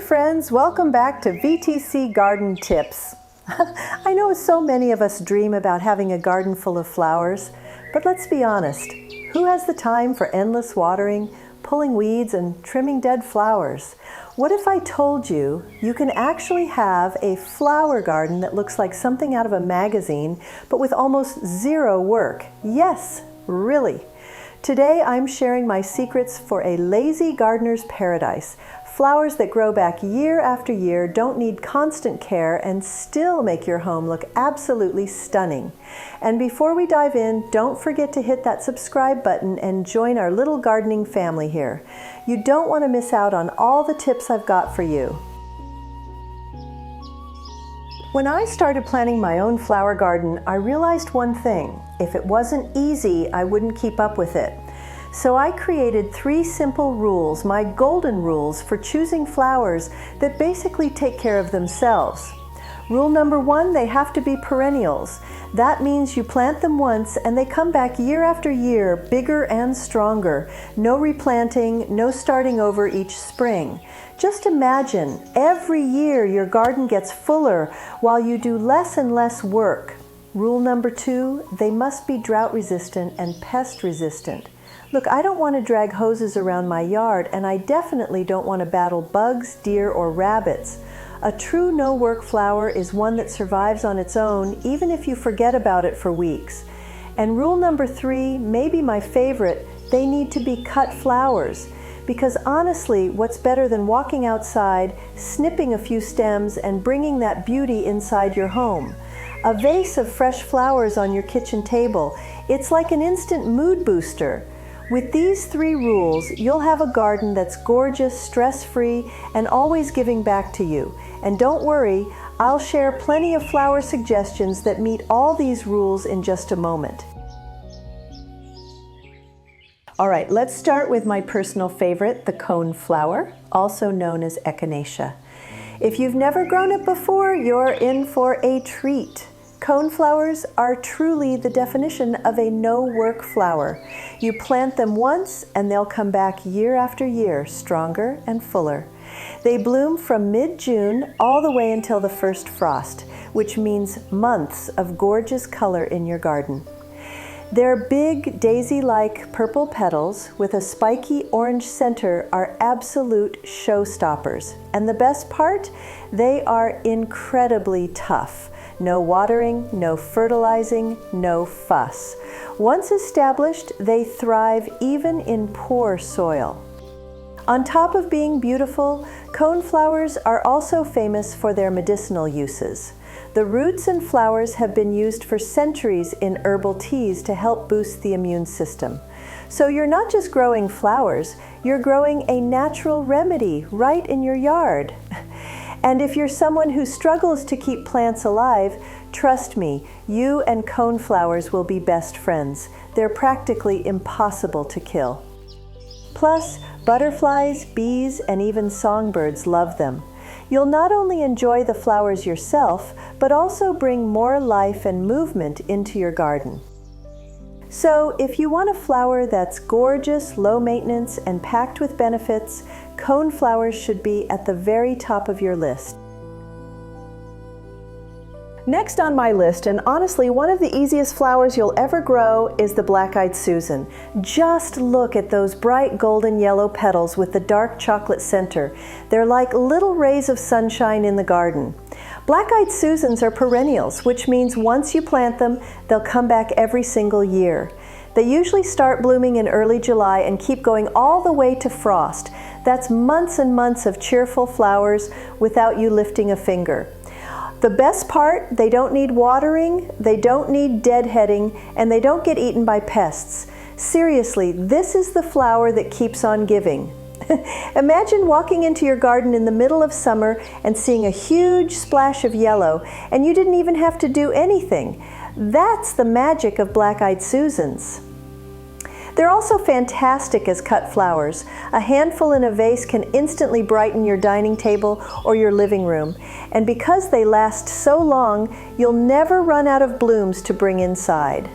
friends, welcome back to VTC Garden Tips. I know so many of us dream about having a garden full of flowers, but let's be honest, who has the time for endless watering, pulling weeds, and trimming dead flowers? What if I told you you can actually have a flower garden that looks like something out of a magazine, but with almost zero work? Yes, really. Today I'm sharing my secrets for a lazy gardener's paradise. Flowers that grow back year after year, don't need constant care, and still make your home look absolutely stunning. And before we dive in, don't forget to hit that subscribe button and join our little gardening family here. You don't want to miss out on all the tips I've got for you. When I started planning my own flower garden, I realized one thing. If it wasn't easy, I wouldn't keep up with it. So I created 3 simple rules, my golden rules for choosing flowers that basically take care of themselves. Rule number 1, they have to be perennials. That means you plant them once and they come back year after year, bigger and stronger. No replanting, no starting over each spring. Just imagine, every year your garden gets fuller while you do less and less work. Rule number 2, they must be drought resistant and pest resistant. Look, I don't want to drag hoses around my yard, and I definitely don't want to battle bugs, deer, or rabbits. A true no-work flower is one that survives on its own, even if you forget about it for weeks. And rule number 3, maybe my favorite, they need to be cut flowers. Because honestly, what's better than walking outside, snipping a few stems, and bringing that beauty inside your home? A vase of fresh flowers on your kitchen table, it's like an instant mood booster. With these 3 rules, you'll have a garden that's gorgeous, stress-free, and always giving back to you. And don't worry, I'll share plenty of flower suggestions that meet all these rules in just a moment. All right, let's start with my personal favorite, the coneflower, also known as echinacea. If you've never grown it before, you're in for a treat. Coneflowers are truly the definition of a no-work flower. You plant them once and they'll come back year after year, stronger and fuller. They bloom from mid-June all the way until the first frost, which means months of gorgeous color in your garden. Their big daisy-like purple petals with a spiky orange center are absolute showstoppers. And the best part? They are incredibly tough. No watering, no fertilizing, no fuss. Once established, they thrive even in poor soil. On top of being beautiful, coneflowers are also famous for their medicinal uses. The roots and flowers have been used for centuries in herbal teas to help boost the immune system. So you're not just growing flowers, you're growing a natural remedy right in your yard. And if you're someone who struggles to keep plants alive, trust me, you and coneflowers will be best friends. They're practically impossible to kill. Plus, butterflies, bees, and even songbirds love them. You'll not only enjoy the flowers yourself, but also bring more life and movement into your garden. So, if you want a flower that's gorgeous, low maintenance, and packed with benefits, coneflowers should be at the very top of your list. Next on my list, and honestly one of the easiest flowers you'll ever grow, is the black-eyed Susan. Just look at those bright golden yellow petals with the dark chocolate center. They're like little rays of sunshine in the garden. Black-eyed Susans are perennials, which means once you plant them, they'll come back every single year. They usually start blooming in early July and keep going all the way to frost. That's months and months of cheerful flowers without you lifting a finger. The best part, they don't need watering, they don't need deadheading, and they don't get eaten by pests. Seriously, this is the flower that keeps on giving. Imagine walking into your garden in the middle of summer and seeing a huge splash of yellow, and you didn't even have to do anything. That's the magic of black-eyed Susans. They're also fantastic as cut flowers. A handful in a vase can instantly brighten your dining table or your living room. And because they last so long, you'll never run out of blooms to bring inside.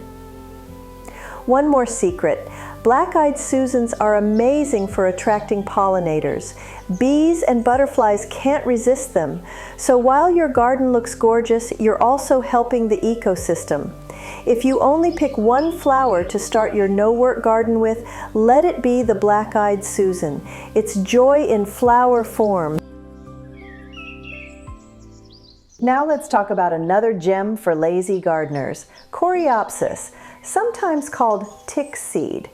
One more secret. Black-eyed Susans are amazing for attracting pollinators. Bees and butterflies can't resist them. So while your garden looks gorgeous, you're also helping the ecosystem. If you only pick one flower to start your no-work garden with, let it be the Black-eyed Susan. It's joy in flower form. Now let's talk about another gem for lazy gardeners, Coreopsis, sometimes called tick seed.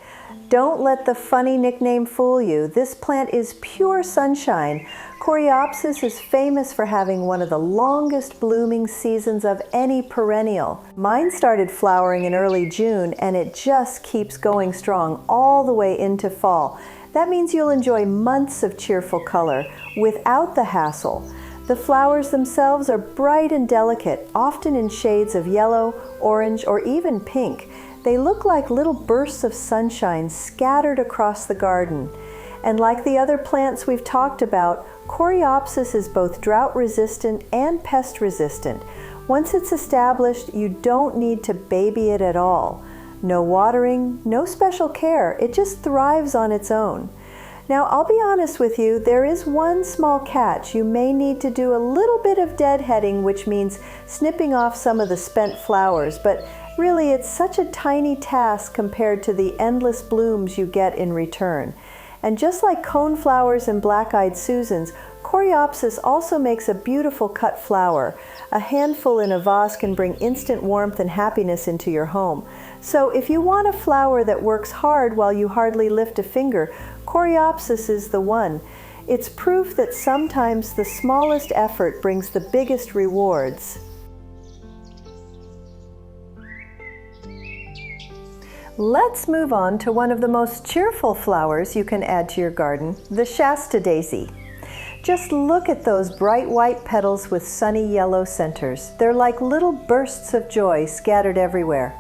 Don't let the funny nickname fool you. This plant is pure sunshine. Coreopsis is famous for having one of the longest blooming seasons of any perennial. Mine started flowering in early June, and it just keeps going strong all the way into fall. That means you'll enjoy months of cheerful color without the hassle. The flowers themselves are bright and delicate, often in shades of yellow, orange, or even pink. They look like little bursts of sunshine scattered across the garden. And like the other plants we've talked about, Coreopsis is both drought resistant and pest resistant. Once it's established, you don't need to baby it at all. No watering, no special care, it just thrives on its own. Now, I'll be honest with you, there is one small catch. You may need to do a little bit of deadheading, which means snipping off some of the spent flowers, but really it's such a tiny task compared to the endless blooms you get in return. And just like coneflowers and black-eyed Susans, Coreopsis also makes a beautiful cut flower. A handful in a vase can bring instant warmth and happiness into your home. So if you want a flower that works hard while you hardly lift a finger, Coreopsis is the one. It's proof that sometimes the smallest effort brings the biggest rewards. Let's move on to one of the most cheerful flowers you can add to your garden, the Shasta Daisy. Just look at those bright white petals with sunny yellow centers. They're like little bursts of joy scattered everywhere.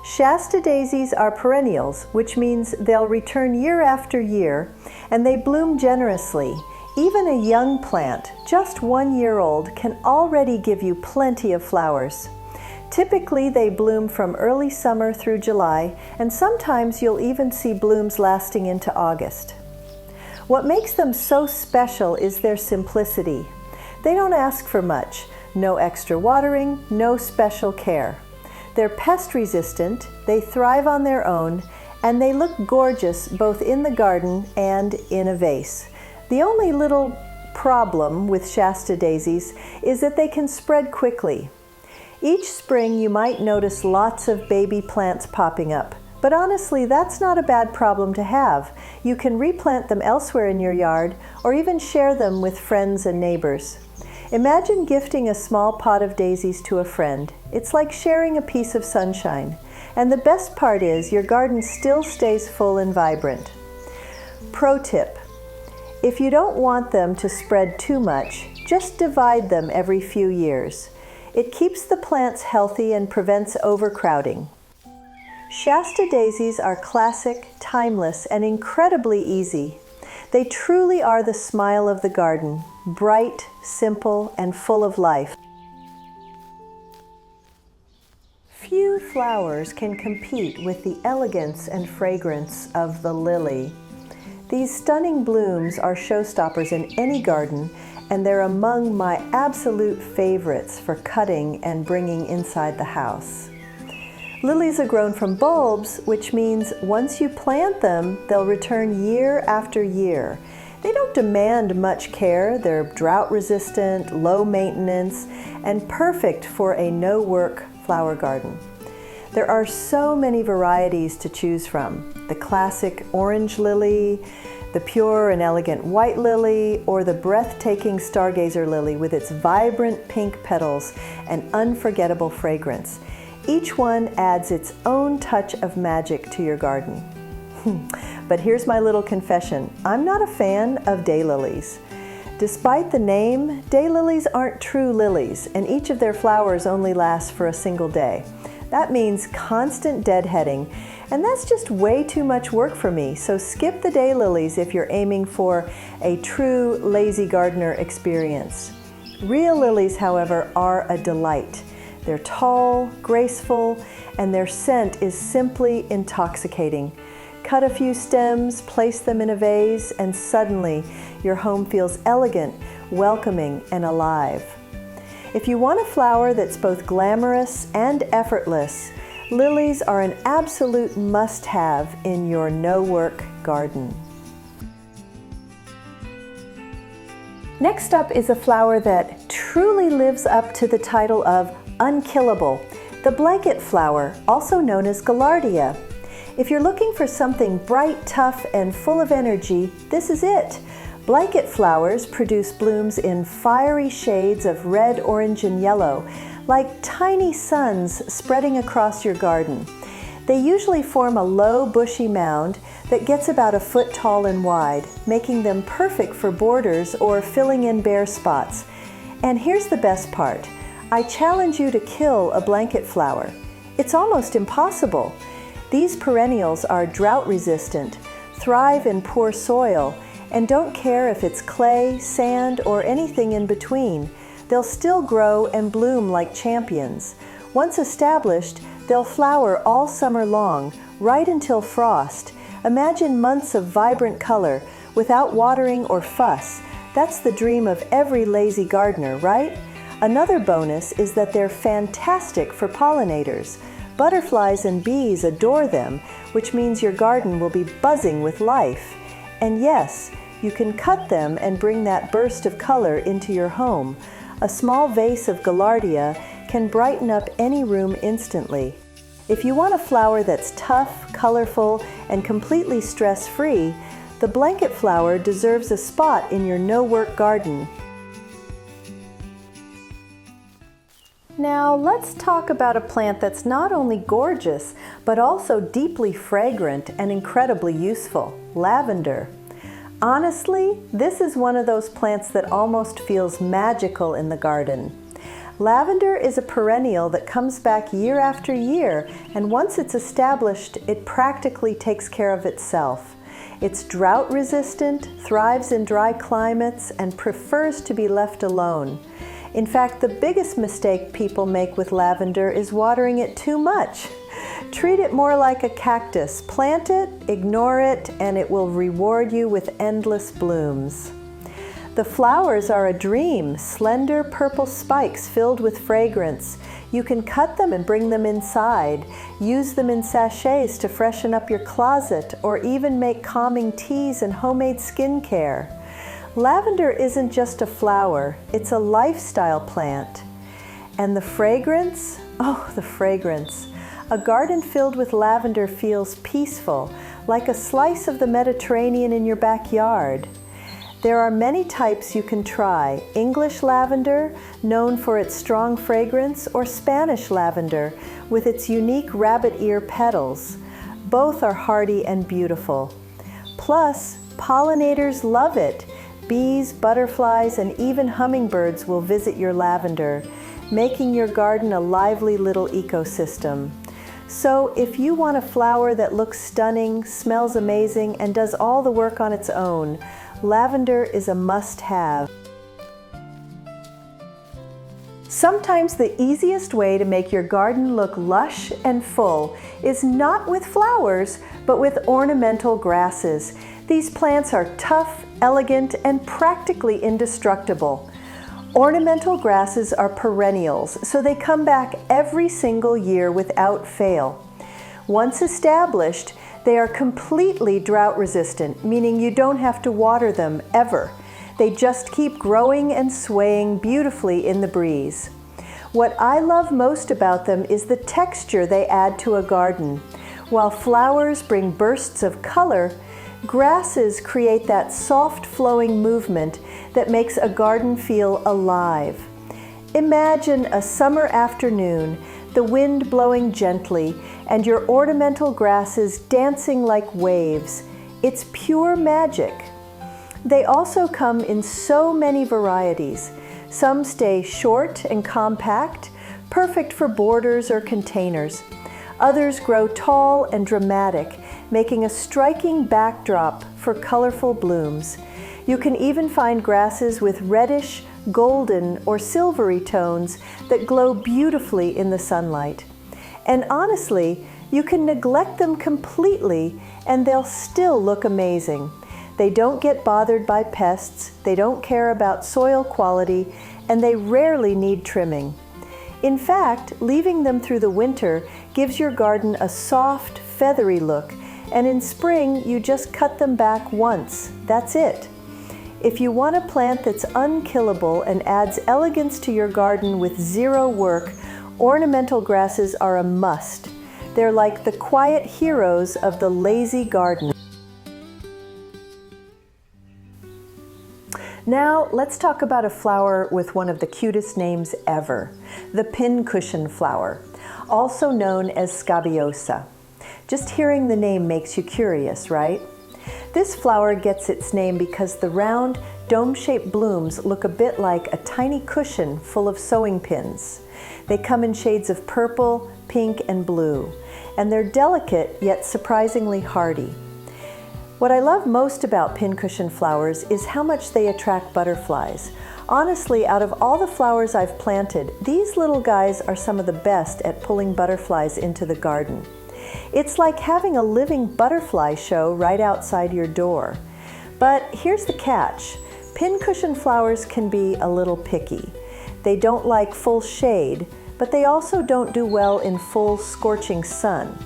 Shasta daisies are perennials, which means they'll return year after year, and they bloom generously. Even a young plant, just 1 year old, can already give you plenty of flowers. Typically, they bloom from early summer through July, and sometimes you'll even see blooms lasting into August. What makes them so special is their simplicity. They don't ask for much, no extra watering, no special care. They're pest resistant, they thrive on their own, and they look gorgeous both in the garden and in a vase. The only little problem with Shasta daisies is that they can spread quickly. Each spring you might notice lots of baby plants popping up. But honestly, that's not a bad problem to have. You can replant them elsewhere in your yard or even share them with friends and neighbors. Imagine gifting a small pot of daisies to a friend. It's like sharing a piece of sunshine. And the best part is your garden still stays full and vibrant. Pro tip: if you don't want them to spread too much, just divide them every few years. It keeps the plants healthy and prevents overcrowding. Shasta daisies are classic, timeless, and incredibly easy. They truly are the smile of the garden, bright, simple, and full of life. Few flowers can compete with the elegance and fragrance of the lily. These stunning blooms are showstoppers in any garden, and they're among my absolute favorites for cutting and bringing inside the house. Lilies are grown from bulbs, which means once you plant them, they'll return year after year. They don't demand much care. They're drought resistant, low maintenance, and perfect for a no-work flower garden. There are so many varieties to choose from. The classic orange lily, the pure and elegant white lily, or the breathtaking stargazer lily with its vibrant pink petals and unforgettable fragrance. Each one adds its own touch of magic to your garden. But here's my little confession. I'm not a fan of daylilies. Despite the name, daylilies aren't true lilies, and each of their flowers only lasts for a single day. That means constant deadheading, and that's just way too much work for me, so skip the daylilies if you're aiming for a true lazy gardener experience. Real lilies, however, are a delight. They're tall, graceful, and their scent is simply intoxicating. Cut a few stems, place them in a vase, and suddenly your home feels elegant, welcoming, and alive. If you want a flower that's both glamorous and effortless, lilies are an absolute must-have in your no-work garden. Next up is a flower that truly lives up to the title of unkillable, the blanket flower, also known as gaillardia. If you're looking for something bright, tough, and full of energy, this is it. Blanket flowers produce blooms in fiery shades of red, orange, and yellow, like tiny suns spreading across your garden. They usually form a low, bushy mound that gets about a foot tall and wide, making them perfect for borders or filling in bare spots. And here's the best part. I challenge you to kill a blanket flower. It's almost impossible. These perennials are drought resistant, thrive in poor soil, and don't care if it's clay, sand, or anything in between. They'll still grow and bloom like champions. Once established, they'll flower all summer long, right until frost. Imagine months of vibrant color without watering or fuss. That's the dream of every lazy gardener, right? Another bonus is that they're fantastic for pollinators. Butterflies and bees adore them, which means your garden will be buzzing with life. And yes, you can cut them and bring that burst of color into your home. A small vase of gaillardia can brighten up any room instantly. If you want a flower that's tough, colorful, and completely stress-free, the blanket flower deserves a spot in your no-work garden. Now let's talk about a plant that's not only gorgeous, but also deeply fragrant and incredibly useful: lavender. Honestly, this is one of those plants that almost feels magical in the garden. Lavender is a perennial that comes back year after year, and once it's established, it practically takes care of itself. It's drought resistant, thrives in dry climates, and prefers to be left alone. In fact, the biggest mistake people make with lavender is watering it too much. Treat it more like a cactus. Plant it, ignore it, and it will reward you with endless blooms. The flowers are a dream, slender purple spikes filled with fragrance. You can cut them and bring them inside, use them in sachets to freshen up your closet, or even make calming teas and homemade skincare. Lavender isn't just a flower, it's a lifestyle plant. And the fragrance? Oh, the fragrance. A garden filled with lavender feels peaceful, like a slice of the Mediterranean in your backyard. There are many types you can try: English lavender, known for its strong fragrance, or Spanish lavender, with its unique rabbit ear petals. Both are hardy and beautiful. Plus, pollinators love it. Bees, butterflies, and even hummingbirds will visit your lavender, making your garden a lively little ecosystem. So if you want a flower that looks stunning, smells amazing, and does all the work on its own, lavender is a must-have. Sometimes the easiest way to make your garden look lush and full is not with flowers, but with ornamental grasses. These plants are tough, elegant, and practically indestructible. Ornamental grasses are perennials, so they come back every single year without fail. Once established, they are completely drought resistant, meaning you don't have to water them ever. They just keep growing and swaying beautifully in the breeze. What I love most about them is the texture they add to a garden. While flowers bring bursts of color, grasses create that soft flowing movement that makes a garden feel alive. Imagine a summer afternoon, the wind blowing gently, and your ornamental grasses dancing like waves. It's pure magic. They also come in so many varieties. Some stay short and compact, perfect for borders or containers. Others grow tall and dramatic, making a striking backdrop for colorful blooms. You can even find grasses with reddish, golden, or silvery tones that glow beautifully in the sunlight. And honestly, You can neglect them completely and they'll still look amazing. They don't get bothered by pests, they don't care about soil quality, and they rarely need trimming. In fact, leaving them through the winter gives your garden a soft, feathery look, and in spring you just cut them back once. That's it. If you want a plant that's unkillable and adds elegance to your garden with zero work, ornamental grasses are a must. They're like the quiet heroes of the lazy garden. Now, let's talk about a flower with one of the cutest names ever, the pincushion flower, also known as scabiosa. Just hearing the name makes you curious, right? This flower gets its name because the round, dome-shaped blooms look a bit like a tiny cushion full of sewing pins. They come in shades of purple, pink, and blue, and they're delicate yet surprisingly hardy. What I love most about pincushion flowers is how much they attract butterflies. Honestly, out of all the flowers I've planted, these little guys are some of the best at pulling butterflies into the garden. It's like having a living butterfly show right outside your door. But here's the catch. Pincushion flowers can be a little picky. They don't like full shade, but they also don't do well in full scorching sun.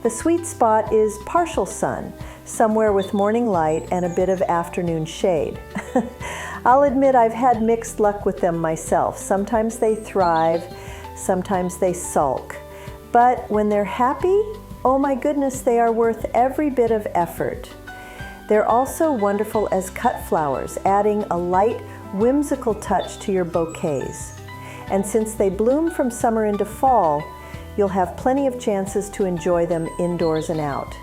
The sweet spot is partial sun, somewhere with morning light and a bit of afternoon shade. I'll admit I've had mixed luck with them myself. Sometimes they thrive, sometimes they sulk. But when they're happy, oh my goodness, they are worth every bit of effort. They're also wonderful as cut flowers, adding a light, whimsical touch to your bouquets. And since they bloom from summer into fall, you'll have plenty of chances to enjoy them indoors and out.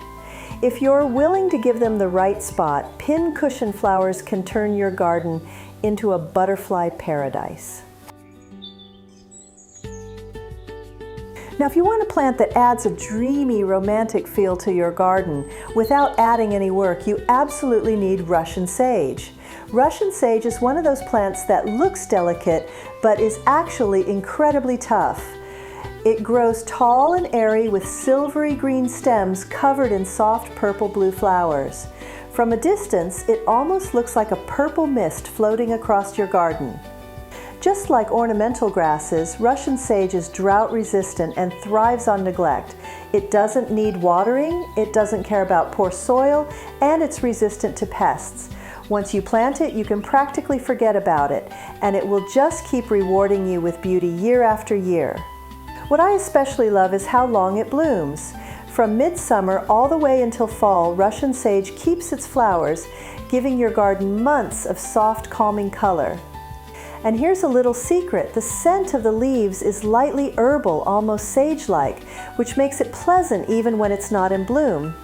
If you're willing to give them the right spot, pincushion flowers can turn your garden into a butterfly paradise. Now, if you want a plant that adds a dreamy, romantic feel to your garden without adding any work, you absolutely need Russian sage. Russian sage is one of those plants that looks delicate, but is actually incredibly tough. It grows tall and airy with silvery green stems covered in soft purple-blue flowers. From a distance, it almost looks like a purple mist floating across your garden. Just like ornamental grasses, Russian sage is drought resistant and thrives on neglect. It doesn't need watering, it doesn't care about poor soil, and it's resistant to pests. Once you plant it, you can practically forget about it, and it will just keep rewarding you with beauty year after year. What I especially love is how long it blooms. From midsummer all the way until fall, Russian sage keeps its flowers, giving your garden months of soft, calming color. And here's a little secret. The scent of the leaves is lightly herbal, almost sage-like, which makes it pleasant even when it's not in bloom.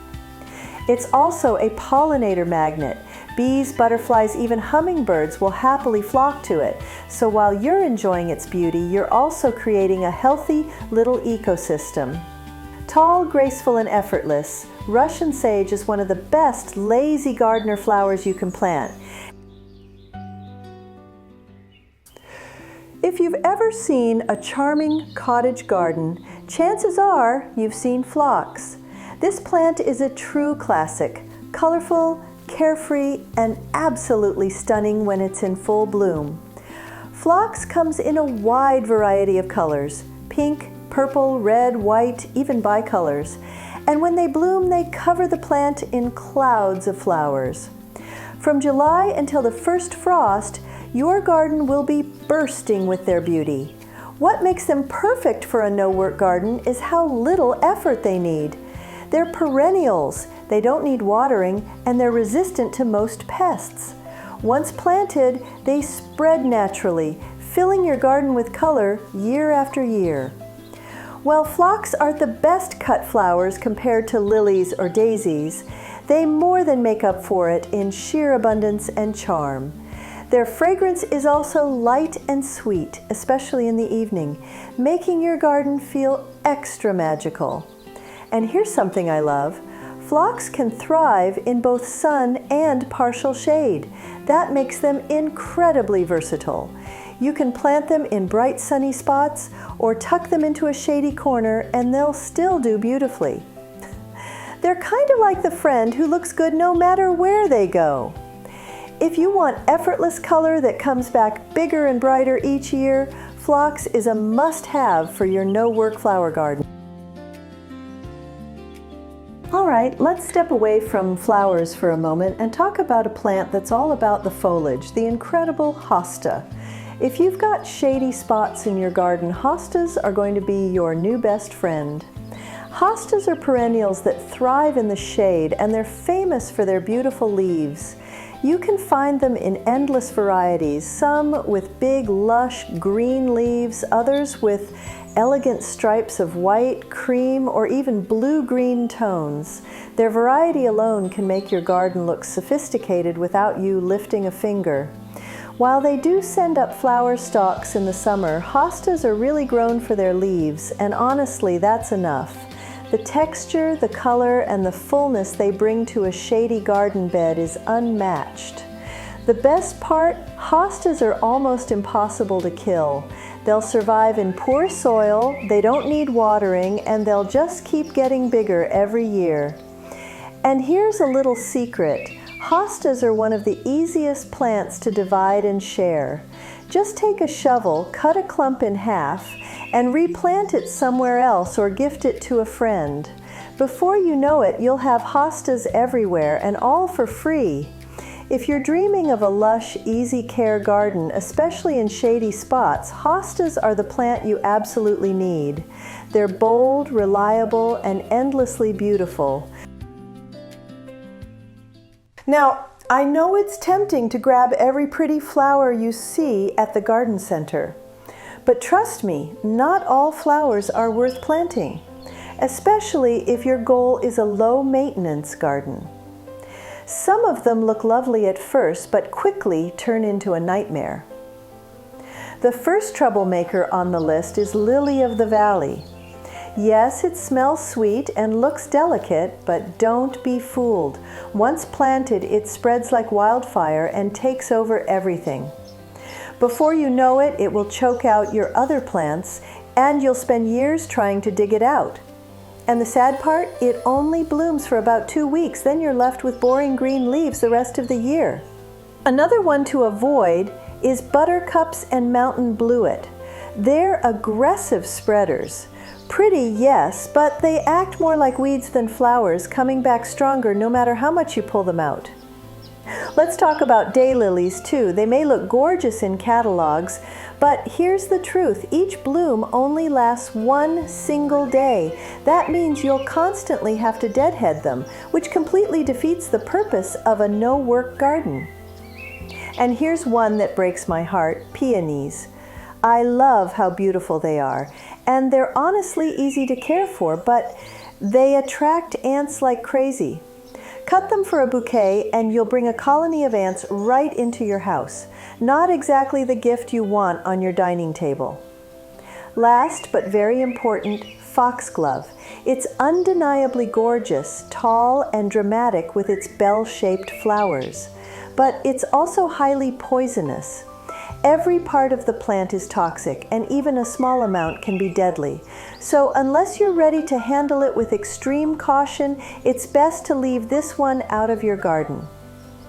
It's also a pollinator magnet. Bees, butterflies, even hummingbirds will happily flock to it. So while you're enjoying its beauty, you're also creating a healthy little ecosystem. Tall, graceful, and effortless, Russian sage is one of the best lazy gardener flowers you can plant. If you've ever seen a charming cottage garden, chances are you've seen phlox. This plant is a true classic, colorful, carefree, and absolutely stunning when it's in full bloom. Phlox comes in a wide variety of colors: pink, purple, red, white, even bicolors. And when they bloom, they cover the plant in clouds of flowers. From July until the first frost, your garden will be bursting with their beauty. What makes them perfect for a no-work garden is how little effort they need. They're perennials, they don't need watering, and they're resistant to most pests. Once planted, they spread naturally, filling your garden with color year after year. While phlox are the best cut flowers compared to lilies or daisies, they more than make up for it in sheer abundance and charm. Their fragrance is also light and sweet, especially in the evening, making your garden feel extra magical. And here's something I love. Phlox can thrive in both sun and partial shade. That makes them incredibly versatile. You can plant them in bright sunny spots or tuck them into a shady corner and they'll still do beautifully. They're kind of like the friend who looks good no matter where they go. If you want effortless color that comes back bigger and brighter each year, Phlox is a must-have for your no-work flower garden. All right, let's step away from flowers for a moment and talk about a plant that's all about the foliage, the incredible hosta. If you've got shady spots in your garden, hostas are going to be your new best friend. Hostas are perennials that thrive in the shade, and they're famous for their beautiful leaves. You can find them in endless varieties, some with big, lush green leaves, others with elegant stripes of white, cream, or even blue-green tones. Their variety alone can make your garden look sophisticated without you lifting a finger. While they do send up flower stalks in the summer, hostas are really grown for their leaves, and honestly, that's enough. The texture, the color, and the fullness they bring to a shady garden bed is unmatched. The best part, hostas are almost impossible to kill. They'll survive in poor soil, they don't need watering, and they'll just keep getting bigger every year. And here's a little secret. Hostas are one of the easiest plants to divide and share. Just take a shovel, cut a clump in half, and replant it somewhere else or gift it to a friend. Before you know it, you'll have hostas everywhere, and all for free. If you're dreaming of a lush, easy care garden, especially in shady spots, hostas are the plant you absolutely need. They're bold, reliable, and endlessly beautiful. Now, I know it's tempting to grab every pretty flower you see at the garden center. But trust me, not all flowers are worth planting, especially if your goal is a low-maintenance garden. Some of them look lovely at first, but quickly turn into a nightmare. The first troublemaker on the list is Lily of the Valley. Yes, it smells sweet and looks delicate, but don't be fooled. Once planted, it spreads like wildfire and takes over everything. Before you know it, it will choke out your other plants, and you'll spend years trying to dig it out. And the sad part, it only blooms for about 2 weeks, then you're left with boring green leaves the rest of the year. Another one to avoid is buttercups and mountain bluet. They're aggressive spreaders. Pretty, yes, but they act more like weeds than flowers, coming back stronger no matter how much you pull them out. Let's talk about daylilies too. They may look gorgeous in catalogs, but here's the truth. Each bloom only lasts one single day. That means you'll constantly have to deadhead them, which completely defeats the purpose of a no-work garden. And here's one that breaks my heart, peonies. I love how beautiful they are, and they're honestly easy to care for, but they attract ants like crazy. Cut them for a bouquet and you'll bring a colony of ants right into your house. Not exactly the gift you want on your dining table. Last but very important, foxglove. It's undeniably gorgeous, tall and dramatic with its bell-shaped flowers. But it's also highly poisonous. Every part of the plant is toxic, and even a small amount can be deadly. So unless you're ready to handle it with extreme caution, it's best to leave this one out of your garden.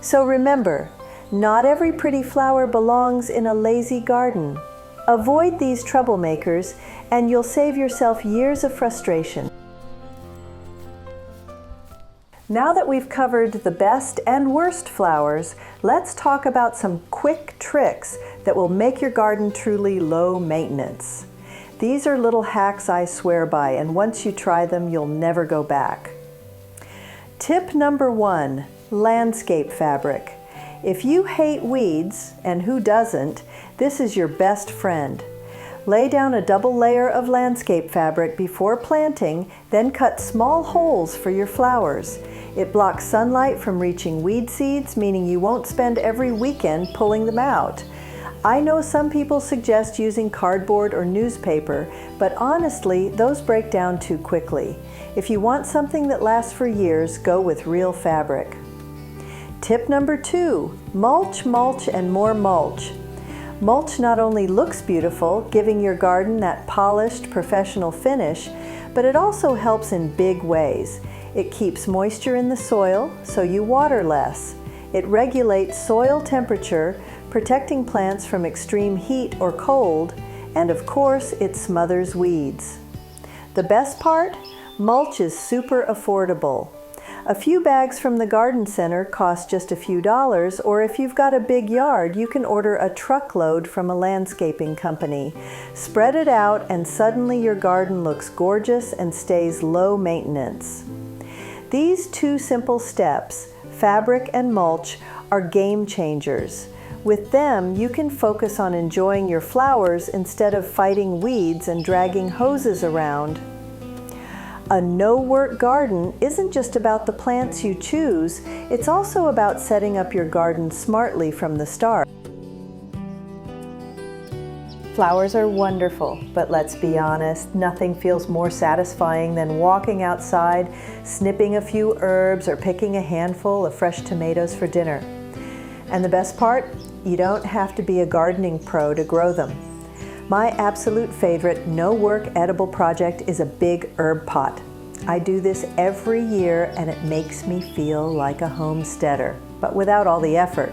So remember, not every pretty flower belongs in a lazy garden. Avoid these troublemakers, and you'll save yourself years of frustration. Now that we've covered the best and worst flowers, let's talk about some quick tricks that will make your garden truly low maintenance. These are little hacks I swear by, and once you try them, you'll never go back. Tip number 1, landscape fabric. If you hate weeds, and who doesn't, this is your best friend. Lay down a double layer of landscape fabric before planting, then cut small holes for your flowers. It blocks sunlight from reaching weed seeds, meaning you won't spend every weekend pulling them out. I know some people suggest using cardboard or newspaper, but honestly, those break down too quickly. If you want something that lasts for years, go with real fabric. Tip number 2, mulch, mulch, and more mulch. Mulch not only looks beautiful, giving your garden that polished, professional finish, but it also helps in big ways. It keeps moisture in the soil, so you water less. It regulates soil temperature, protecting plants from extreme heat or cold, and of course, it smothers weeds. The best part? Mulch is super affordable. A few bags from the garden center cost just a few dollars, or if you've got a big yard, you can order a truckload from a landscaping company. Spread it out and suddenly your garden looks gorgeous and stays low maintenance. These two simple steps, fabric and mulch, are game changers. With them, you can focus on enjoying your flowers instead of fighting weeds and dragging hoses around. A no-work garden isn't just about the plants you choose, it's also about setting up your garden smartly from the start. Flowers are wonderful, but let's be honest, nothing feels more satisfying than walking outside, snipping a few herbs, or picking a handful of fresh tomatoes for dinner. And the best part? You don't have to be a gardening pro to grow them. My absolute favorite no-work edible project is a big herb pot. I do this every year and it makes me feel like a homesteader, but without all the effort.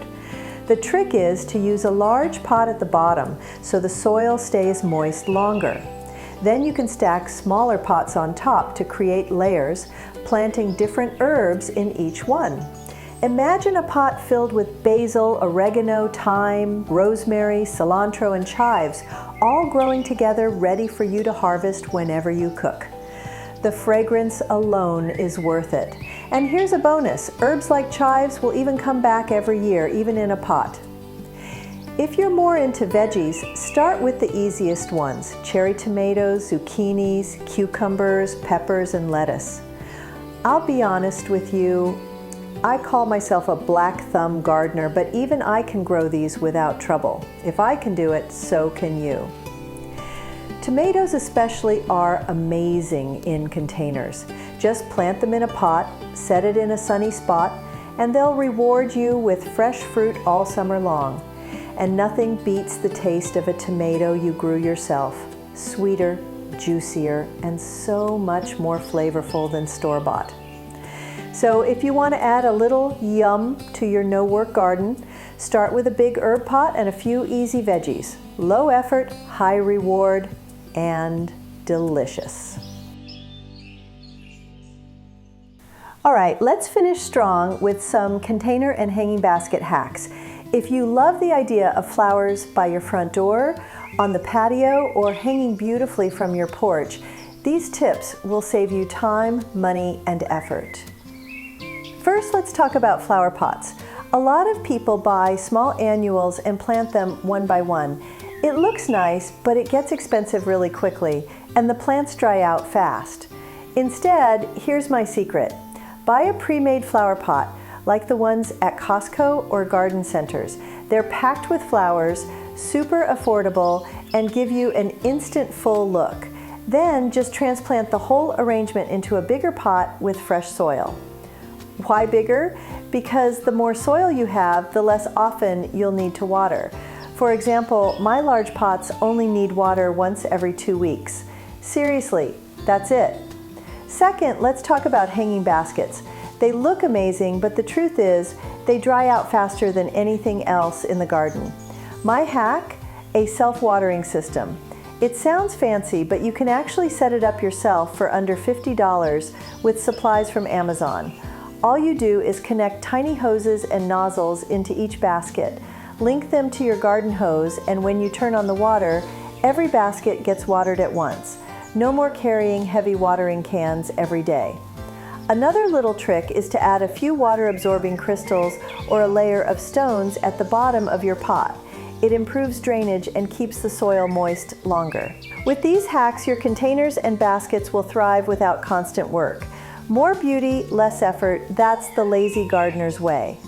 The trick is to use a large pot at the bottom so the soil stays moist longer. Then you can stack smaller pots on top to create layers, planting different herbs in each one. Imagine a pot filled with basil, oregano, thyme, rosemary, cilantro, and chives, all growing together ready for you to harvest whenever you cook. The fragrance alone is worth it. And here's a bonus, herbs like chives will even come back every year, even in a pot. If you're more into veggies, start with the easiest ones, cherry tomatoes, zucchinis, cucumbers, peppers, and lettuce. I'll be honest with you, I call myself a black thumb gardener, but even I can grow these without trouble. If I can do it, so can you. Tomatoes especially are amazing in containers. Just plant them in a pot, set it in a sunny spot, and they'll reward you with fresh fruit all summer long. And nothing beats the taste of a tomato you grew yourself. Sweeter, juicier, and so much more flavorful than store-bought. So if you want to add a little yum to your no-work garden, start with a big herb pot and a few easy veggies. Low effort, high reward, and delicious. All right, let's finish strong with some container and hanging basket hacks. If you love the idea of flowers by your front door, on the patio, or hanging beautifully from your porch, these tips will save you time, money, and effort. First, let's talk about flower pots. A lot of people buy small annuals and plant them one by one. It looks nice, but it gets expensive really quickly, and the plants dry out fast. Instead, here's my secret. Buy a pre-made flower pot, like the ones at Costco or garden centers. They're packed with flowers, super affordable, and give you an instant full look. Then just transplant the whole arrangement into a bigger pot with fresh soil. Why bigger? Because the more soil you have, the less often you'll need to water. For example, my large pots only need water once every 2 weeks. Seriously, that's it. Second, let's talk about hanging baskets. They look amazing, but the truth is, they dry out faster than anything else in the garden. My hack? A self-watering system. It sounds fancy, but you can actually set it up yourself for under $50 with supplies from Amazon. All you do is connect tiny hoses and nozzles into each basket. Link them to your garden hose, and when you turn on the water, every basket gets watered at once. No more carrying heavy watering cans every day. Another little trick is to add a few water-absorbing crystals or a layer of stones at the bottom of your pot. It improves drainage and keeps the soil moist longer. With these hacks, your containers and baskets will thrive without constant work. More beauty, less effort, that's the lazy gardener's way.